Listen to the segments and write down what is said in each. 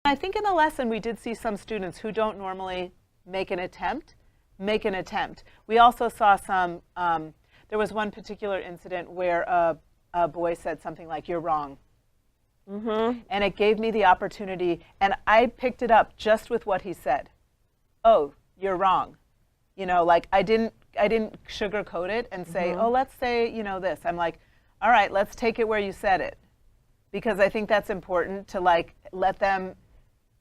I think in the lesson we did see some students who don't normally make an attempt. We also saw some, there was one particular incident where a boy said something like, "You're wrong." And it gave me the opportunity, and I picked it up just with what he said. "Oh, you're wrong." You know, like I didn't sugarcoat it and say, "Oh, let's say, you know, this." I'm like, "All right, let's take it where you said it." Because I think that's important to like let them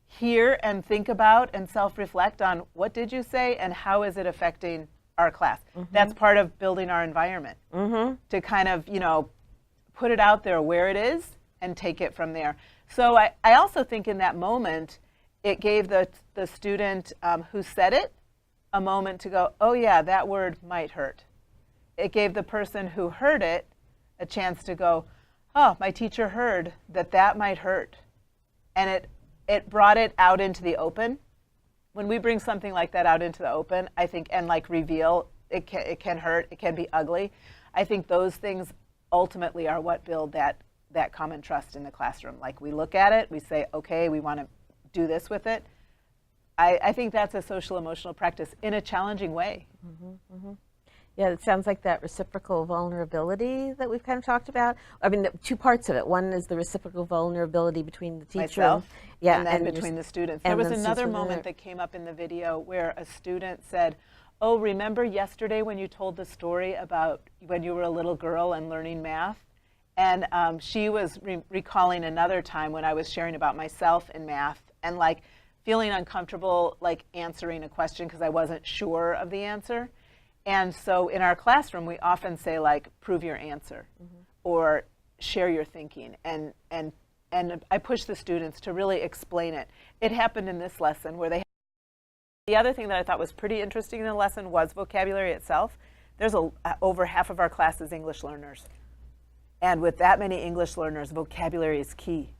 hear and think about and self-reflect on what did you say and how is it affecting our class. That's part of building our environment, to kind of, you know, put it out there where it is and take it from there. So I also think in that moment, it gave the student who said it a moment to go, "Oh yeah, that word might hurt." It gave the person who heard it a chance to go, "Oh, my teacher heard that that might hurt." And it brought it out into the open. When we bring something like that out into the open, I think, and like reveal, it can hurt, it can be ugly. I think those things ultimately are what build that common trust in the classroom. Like we look at it, we say, okay, we want to do this with it. I think that's a social emotional practice in a challenging way. Yeah, it sounds like that reciprocal vulnerability that we've kind of talked about. I mean, two parts of it. One is the reciprocal vulnerability between the teacher and then between the students. There was another moment that came up in the video where a student said, "Oh, remember yesterday when you told the story about when you were a little girl and learning math?" And she was recalling another time when I was sharing about myself in math and like feeling uncomfortable like answering a question because I wasn't sure of the answer. And so in our classroom, we often say like, "Prove your answer," or "Share your thinking." And I push the students to really explain it. It happened in this lesson where the other thing that I thought was pretty interesting in the lesson was vocabulary itself. There's over half of our class is English learners. And with that many English learners, vocabulary is key.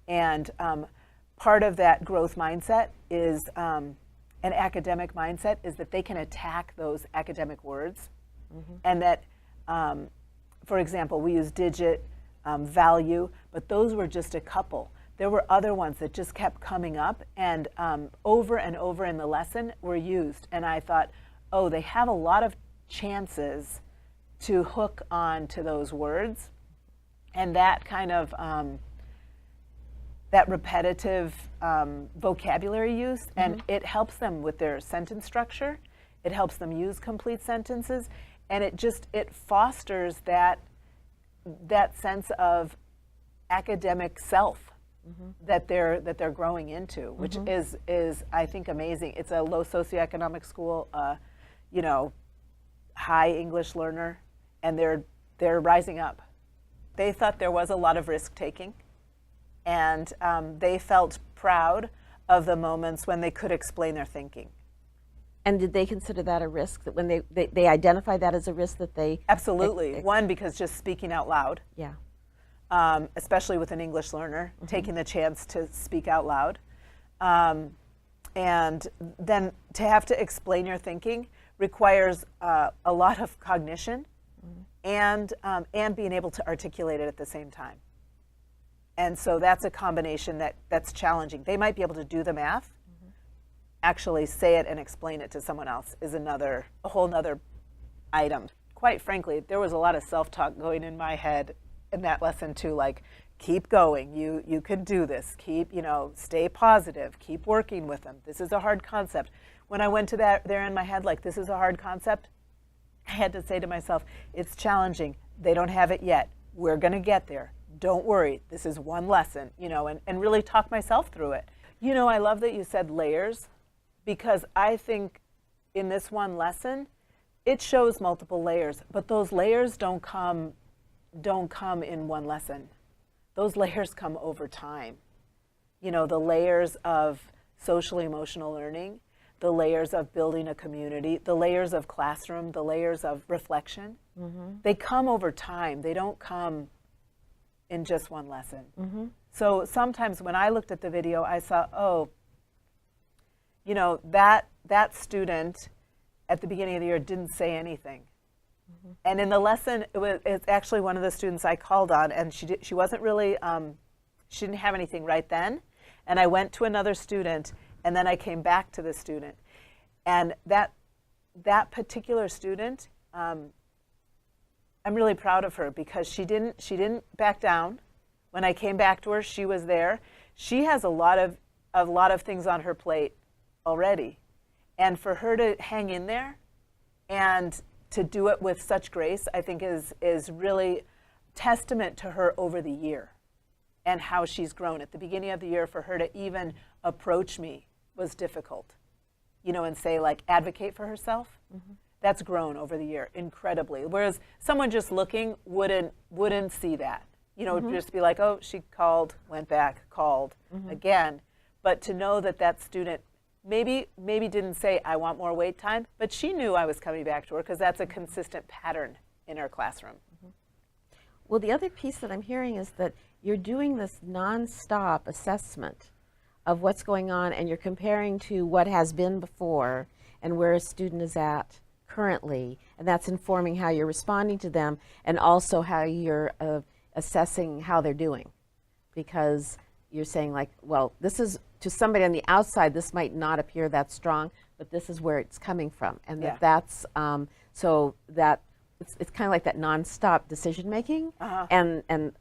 And part of that growth mindset is an academic mindset is that they can attack those academic words. And that, for example, we use digit, value, but those were just a couple. There were other ones that just kept coming up and over in the lesson were used. And I thought, oh, they have a lot of chances to hook on to those words. And that kind of that repetitive vocabulary use, and it helps them with their sentence structure. It helps them use complete sentences, and it fosters that sense of academic self that they're growing into, which is I think amazing. It's a low socioeconomic school, you know, high English learner, and they're rising up. They thought there was a lot of risk taking. And they felt proud of the moments when they could explain their thinking. And did they consider that a risk, that when they identify that as a risk that they... Absolutely. One, because just speaking out loud. Yeah. Especially with an English learner, taking the chance to speak out loud. And then to have to explain your thinking requires a lot of cognition and being able to articulate it at the same time. And so that's a combination that's challenging. They might be able to do the math. Actually say it and explain it to someone else is a whole nother item. Quite frankly, there was a lot of self-talk going in my head in that lesson too, like, keep going, you can do this, keep, you know, stay positive, keep working with them. This is a hard concept. When I went to that there in my head, like, this is a hard concept, I had to say to myself, it's challenging. They don't have it yet. We're going to get there. Don't worry, this is one lesson, you know, and really talk myself through it. You know, I love that you said layers, because I think in this one lesson, it shows multiple layers, but those layers don't come in one lesson. Those layers come over time. You know, the layers of social emotional learning, the layers of building a community, the layers of classroom, the layers of reflection, they come over time. They don't come in just one lesson. So sometimes when I looked at the video, I saw, oh, you know, that student at the beginning of the year didn't say anything. And in the lesson, it's actually one of the students I called on, and she wasn't really, she didn't have anything right then. and I went to another student, and then I came back to the student. And that particular student, I'm really proud of her because she didn't back down. When I came back to her, she was there. She has a lot of things on her plate already. And for her to hang in there and to do it with such grace, I think is really testament to her over the year and how she's grown. At the beginning of the year, for her to even approach me was difficult, and say, like, advocate for herself. That's grown over the year incredibly. Whereas someone just looking wouldn't see that. Just be like, oh, she called, went back, called again. But to know that student maybe didn't say, I want more wait time, but she knew I was coming back to her because that's a consistent pattern in our classroom. Well, the other piece that I'm hearing is that you're doing this nonstop assessment of what's going on, and you're comparing to what has been before and where a student is at currently, and that's informing how you're responding to them and also how you're assessing how they're doing. Because you're saying, like, well, this is, to somebody on the outside, this might not appear that strong, but this is where it's coming from. And Yeah. that's, so that it's kind of like that nonstop decision making and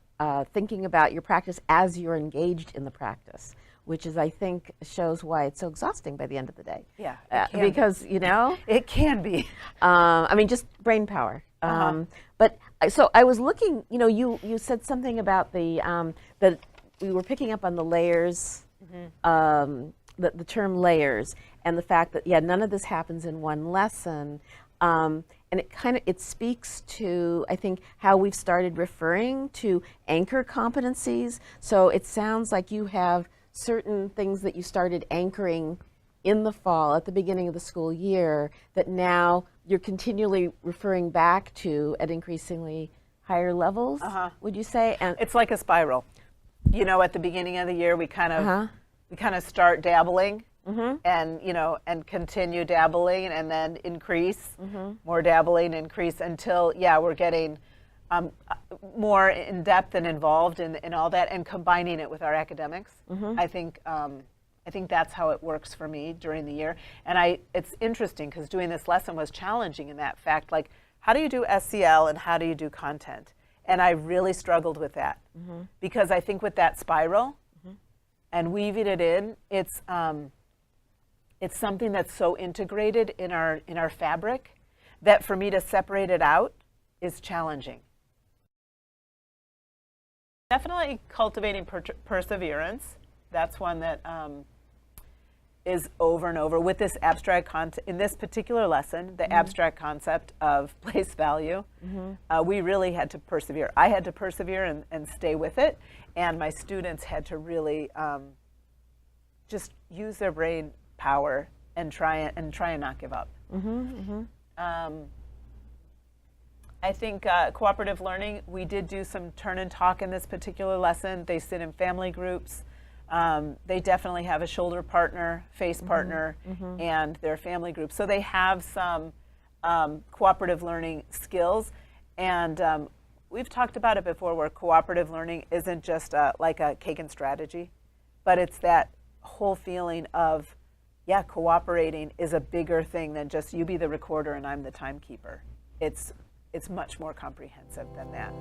thinking about your practice as you're engaged in the practice, which is, I think, shows why it's so exhausting by the end of the day. Yeah, it can be. Because, It can be. I mean, just brain power. But so I was looking, you said something about that we were picking up on the layers, the term layers, and the fact that, none of this happens in one lesson. And it speaks to, I think, how we've started referring to anchor competencies. So it sounds like you have certain things that you started anchoring in the fall at the beginning of the school year that now you're continually referring back to at increasingly higher levels, would you say? And It's like a spiral. At the beginning of the year, we kind of start dabbling, and continue dabbling, and then increase, more dabbling, increase until we're getting more in depth and involved in all that, and combining it with our academics. I think that's how it works for me during the year. And it's interesting because doing this lesson was challenging in that fact, like, how do you do SEL and how do you do content? And I really struggled with that because I think with that spiral and weaving it in, it's something that's so integrated in our fabric that for me to separate it out is challenging. Definitely cultivating perseverance. That's one that is over and over with this abstract concept. In this particular lesson, the abstract concept of place value, we really had to persevere. I had to persevere and stay with it, and my students had to really just use their brain power and try and not give up. I think cooperative learning, we did do some turn and talk in this particular lesson. They sit in family groups. They definitely have a shoulder partner, face partner, and their family group. So they have some cooperative learning skills. And we've talked about it before, where cooperative learning isn't just like a Kagan strategy, but it's that whole feeling of, cooperating is a bigger thing than just you be the recorder and I'm the timekeeper. It's much more comprehensive than that.